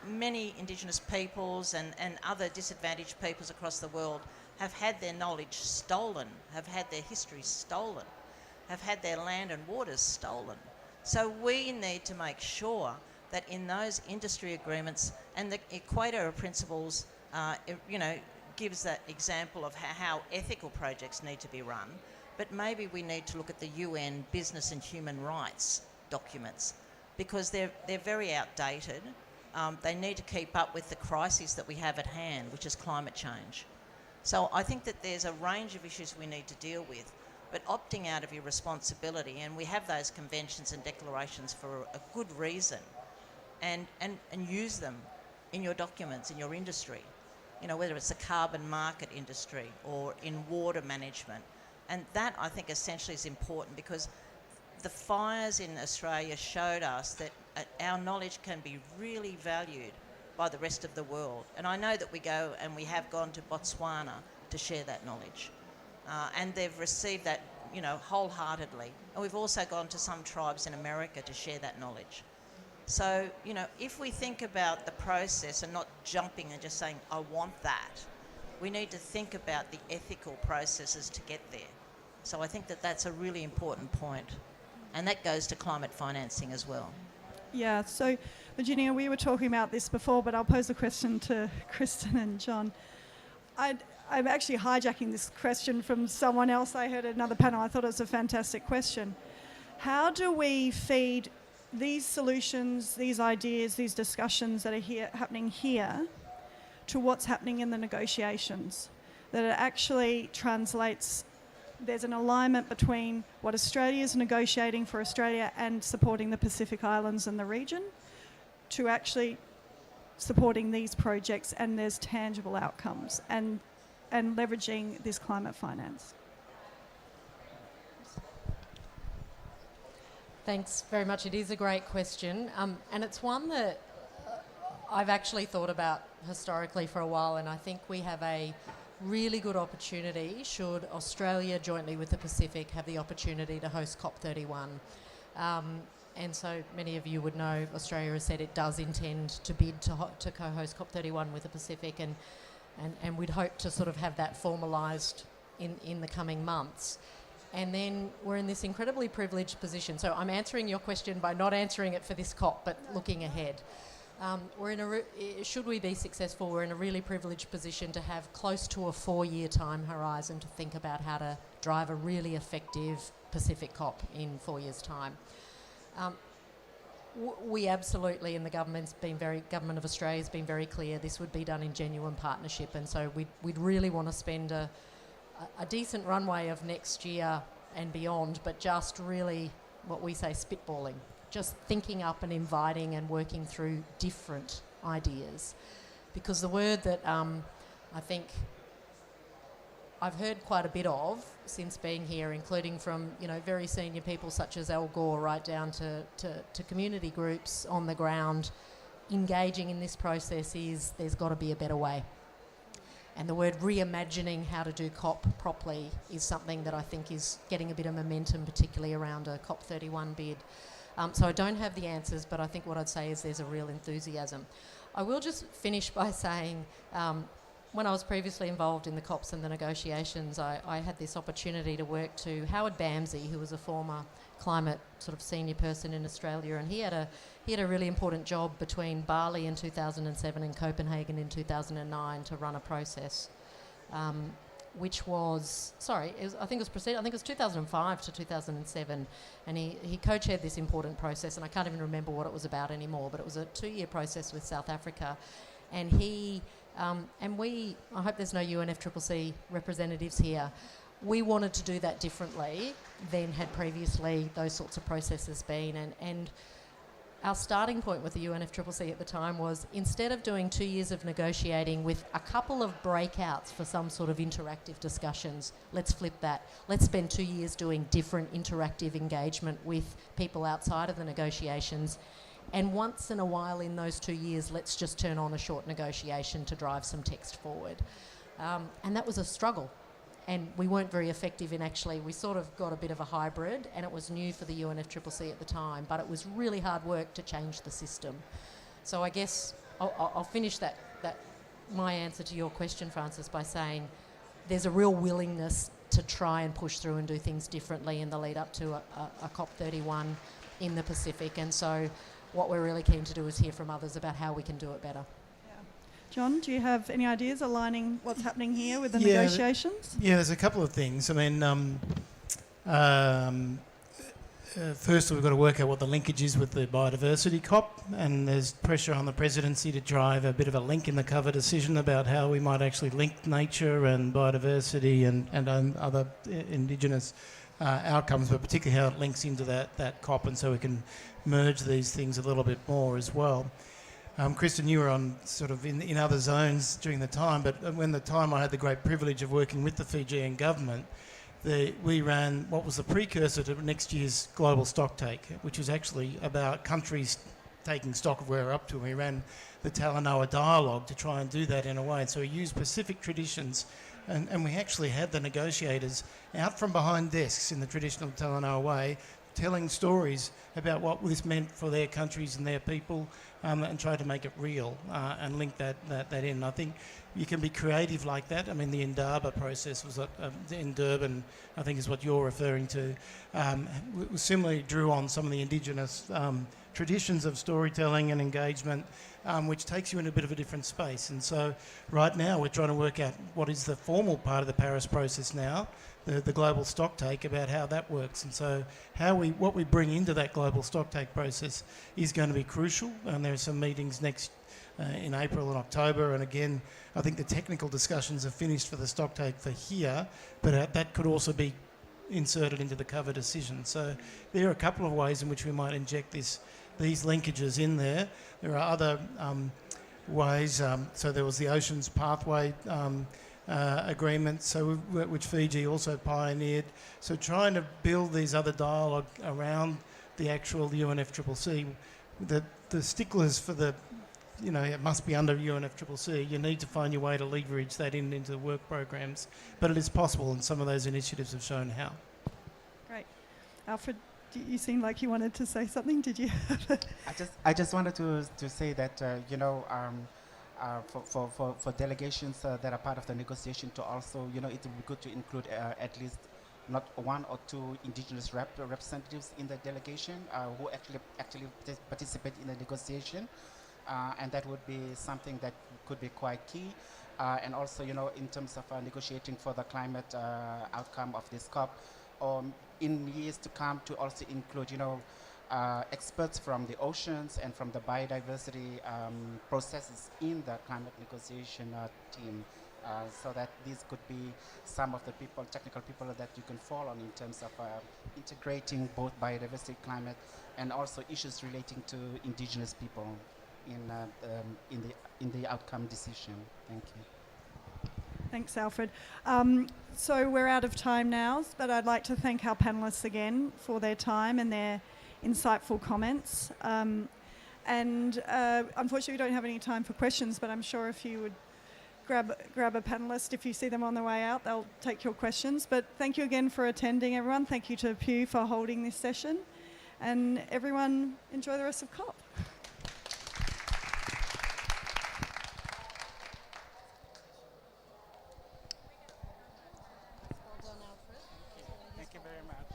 many Indigenous peoples and other disadvantaged peoples across the world have had their knowledge stolen, have had their history stolen, have had their land and waters stolen. So we need to make sure that in those industry agreements, and the Equator Principles, gives that example of how ethical projects need to be run, but maybe we need to look at the UN business and human rights documents because they're very outdated. They need to keep up with the crises that we have at hand, which is climate change. So I think that there's a range of issues we need to deal with, but opting out of your responsibility, and we have those conventions and declarations for a good reason, and use them in your documents, in your industry, whether it's the carbon market industry or in water management. And that, I think, essentially is important because the fires in Australia showed us that our knowledge can be really valued by the rest of the world. And I know that we go and we have gone to Botswana to share that knowledge. And they've received that, wholeheartedly. And we've also gone to some tribes in America to share that knowledge. So, if we think about the process and not jumping and just saying, I want that, we need to think about the ethical processes to get there. So I think that that's a really important point. And that goes to climate financing as well. Yeah, so Virginia, we were talking about this before, but I'll pose the question to Kristen and John. I'm actually hijacking this question from someone else. I heard another panel. I thought it was a fantastic question. How do we feed these solutions, these ideas, these discussions that are happening here to what's happening in the negotiations? That it actually translates, there's an alignment between what Australia is negotiating for Australia and supporting the Pacific Islands and the region to actually supporting these projects, and there's tangible outcomes and leveraging this climate finance. Thanks very much. It is a great question, and it's one that I've actually thought about historically for a while, and I think we have a really good opportunity should Australia jointly with the Pacific have the opportunity to host COP31. And so many of you would know Australia has said it does intend to bid to co-host COP31 with the Pacific, and we'd hope to sort of have that formalised in the coming months. And then we're in this incredibly privileged position. So I'm answering your question by not answering it for this COP, but looking ahead. Should we be successful, we're in a really privileged position to have close to a 4-year time horizon to think about how to drive a really effective Pacific COP in 4 years' time. We absolutely, and the government of Australia has been very clear, this would be done in genuine partnership, and so we'd really want to spend a decent runway of next year and beyond, but just really what we say spitballing, just thinking up and inviting and working through different ideas. Because the word that I think I've heard quite a bit of since being here, including from very senior people such as Al Gore right down to community groups on the ground, engaging in this process is there's got to be a better way. And the word reimagining how to do COP properly is something that I think is getting a bit of momentum, particularly around a COP31 bid. So I don't have the answers, but I think what I'd say is there's a real enthusiasm. I will just finish by saying when I was previously involved in the COPs and the negotiations, I had this opportunity to work to Howard Bamsey, who was a former climate sort of senior person in Australia, and he had a really important job between Bali in 2007 and Copenhagen in 2009 to run a process, which was, I think it was 2005 to 2007, and he co-chaired this important process, and I can't even remember what it was about anymore, but it was a 2-year process with South Africa, and he And I hope there's no UNFCCC representatives here, we wanted to do that differently than had previously those sorts of processes been. And our starting point with the UNFCCC at the time was, instead of doing 2 years of negotiating with a couple of breakouts for some sort of interactive discussions, let's flip that. Let's spend 2 years doing different interactive engagement with people outside of the negotiations. And once in a while in those 2 years, let's just turn on a short negotiation to drive some text forward. And that was a struggle. And we weren't very effective in we sort of got a bit of a hybrid, and it was new for the UNFCCC at the time, but it was really hard work to change the system. So I guess I'll finish my answer to your question, Francis, by saying there's a real willingness to try and push through and do things differently in the lead up to a COP31 in the Pacific. And so what we're really keen to do is hear from others about how we can do it better. John, do you have any ideas aligning what's happening here with the negotiations? Yeah, there's a couple of things. I mean, first we've got to work out what the linkage is with the biodiversity COP, and there's pressure on the presidency to drive a bit of a link in the cover decision about how we might actually link nature and biodiversity and other Indigenous outcomes, but particularly how it links into that COP, and so we can merge these things a little bit more as well. Kristen, you were on sort of in other zones during the time, but when the time I had the great privilege of working with the Fijian government, we ran what was the precursor to next year's global stocktake, which was actually about countries taking stock of where we're up to. We ran the Talanoa dialogue to try and do that in a way. And so we used Pacific traditions, and we actually had the negotiators out from behind desks in the traditional Talanoa way, telling stories about what this meant for their countries and their people, and try to make it real and link that in. I think you can be creative like that. I mean, the Indaba process was in Durban, I think is what you're referring to. Similarly drew on some of the Indigenous traditions of storytelling and engagement, which takes you in a bit of a different space. And so right now we're trying to work out what is the formal part of the Paris process now, the global stocktake, about how that works. And so what we bring into that global stocktake process is going to be crucial. And there are some meetings in April and October. And again, I think the technical discussions are finished for the stocktake for here, but that could also be inserted into the cover decision. So there are a couple of ways in which we might inject these linkages in there. There are other ways. So there was the Oceans Pathway agreement, which Fiji also pioneered. So trying to build these other dialogue around the actual UNFCCC, the sticklers for it must be under UNFCCC. You need to find your way to leverage that into the work programs, but it is possible, and some of those initiatives have shown how. Great. Alfred, you seemed like you wanted to say something. Did you? I just wanted to say that for delegations that are part of the negotiation to also, it would be good to include at least not one or two Indigenous representatives in the delegation who actually participate in the negotiation, and that would be something that could be quite key. And also, in terms of negotiating for the climate outcome of this COP, in years to come, to also include, experts from the oceans and from the biodiversity processes in the climate negotiation team, so that these could be some of the technical people that you can fall on in terms of integrating both biodiversity, climate, and also issues relating to Indigenous people in the outcome decision. Thank you. Thanks, Alfred. So we're out of time now, but I'd like to thank our panellists again for their time and their insightful comments. And unfortunately, we don't have any time for questions, but I'm sure if you would grab a panellist, if you see them on the way out, they'll take your questions. But thank you again for attending, everyone. Thank you to Pew for holding this session. And everyone, enjoy the rest of COP. Thank you very much.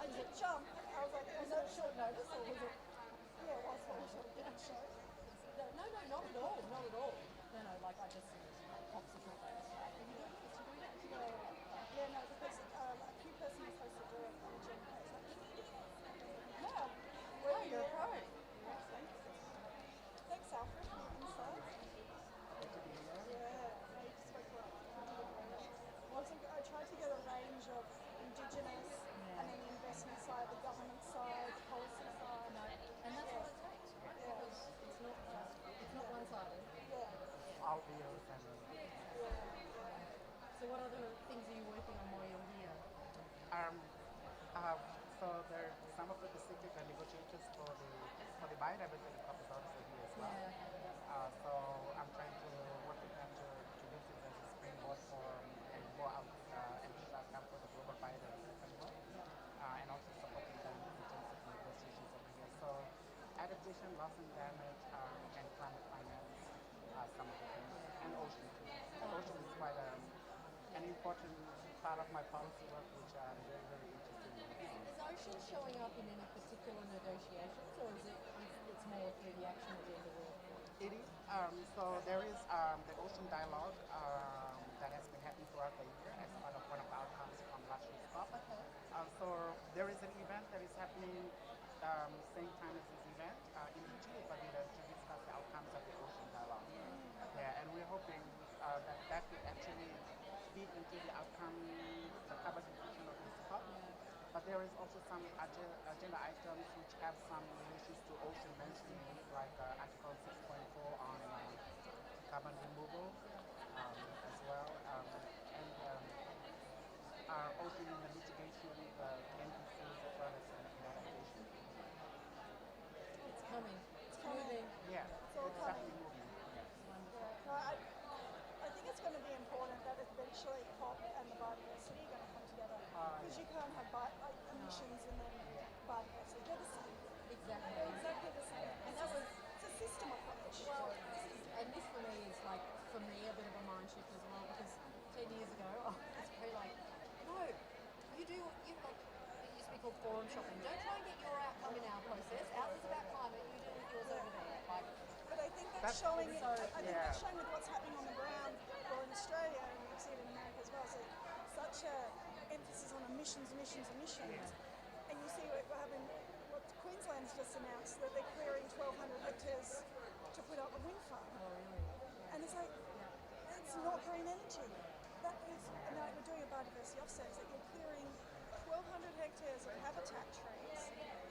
I did jump. I was like, was that short notice or was it? Yeah, it was short. Didn't show. No, not at all. Not at all. No, like I just popped the short notice. Yeah, no, because a few person was supposed to do it. all views and So what other things are you working on while you're here? um, so there some of the specific negotiators for the biodiversity crop is also here as well. So I'm trying to work with them to use it as a springboard for a more ambitious outcome for the global biodiversity framework, and also supporting them in terms of negotiations over here. So adaptation, loss and damage, and climate finance are some of the things, and ocean too. Ocean is quite an important part of my policy work, which I'm very, very interested in. Is ocean showing up in any particular negotiations, or is it's more through the action agenda work? It is. So there is the ocean dialogue that has been happening throughout the year as part of one of the outcomes from last year's COP. So there is an event that is happening same time as this event in Chile, Barbados, to discuss the outcomes of the ocean dialogue. Yeah, and we're hoping that could actually feed into the outcome, the carbon reduction of this COP. But there is also some agenda items which have some relations to ocean mentioning, like Article 6.4 on carbon removal as well, and ocean in the mitigation, the NPCs as well as in adaptation. It's coming. It's moving. Yeah, It's all it's coming. definitely moving. No, I think it's going to be important that eventually COP and the biodiversity are going to come together, because you can't have emissions and then biodiversity. They're the same. Exactly. They're exactly the same. And that was, It's a system approach. well, this for me is like, for me, a bit of a mind shift as well, because 10 years ago, it's very like, no, you like, it used to be called forum shopping. Don't try and get your outcome in our process. Ours is about climate, you deal with yours over there. Like, But I think that's showing. so- I think that's showing with what's happening on the ground, or in Australia, and you see it in America as well. So such a emphasis on emissions, and you see what happened. What Queensland's just announced, that they're clearing 1,200 hectares to put up a wind farm. oh really? And it's like, it's not green energy. That is, and now we're doing a biodiversity offset, is that you're clearing 1,200 hectares of habitat trees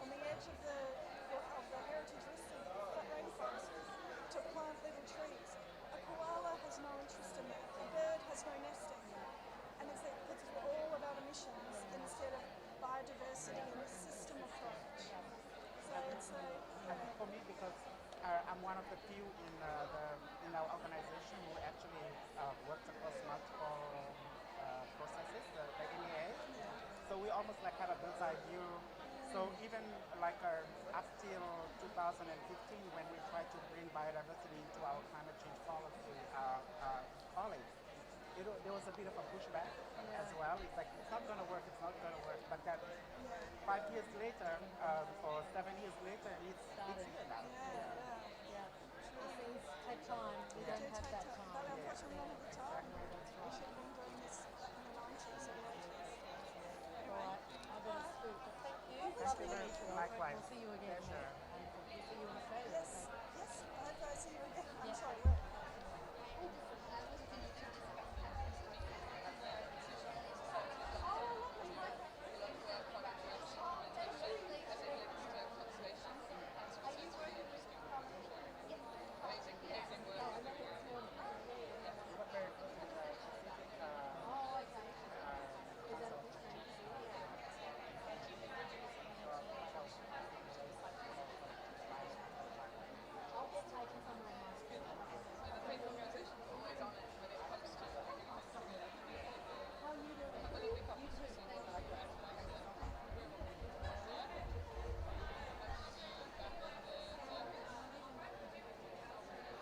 on the edge of the heritage listed rainforest to plant little trees. A koala has no interest in that. A bird has no nesting. And it's all about emissions instead of biodiversity and a system approach. So it's I think for me, because I'm one of the few in our organization who actually works across multiple processes, the NEA. So we almost like have a bird's eye view. So even like up till 2015, when we tried to bring biodiversity into our climate change policy college, there was a bit of a pushback as well. It's like, it's not going to work, it's not going to work. But that 5 years later, or 7 years later, it's here now. Things take time. We don't have that time. But unfortunately, we don't have the time. We should have been doing this in the 90s or the 80s. All right. I better scoot. But thank you. Thank you. Lovely to meet you. Likewise. We'll see you again. Pleasure.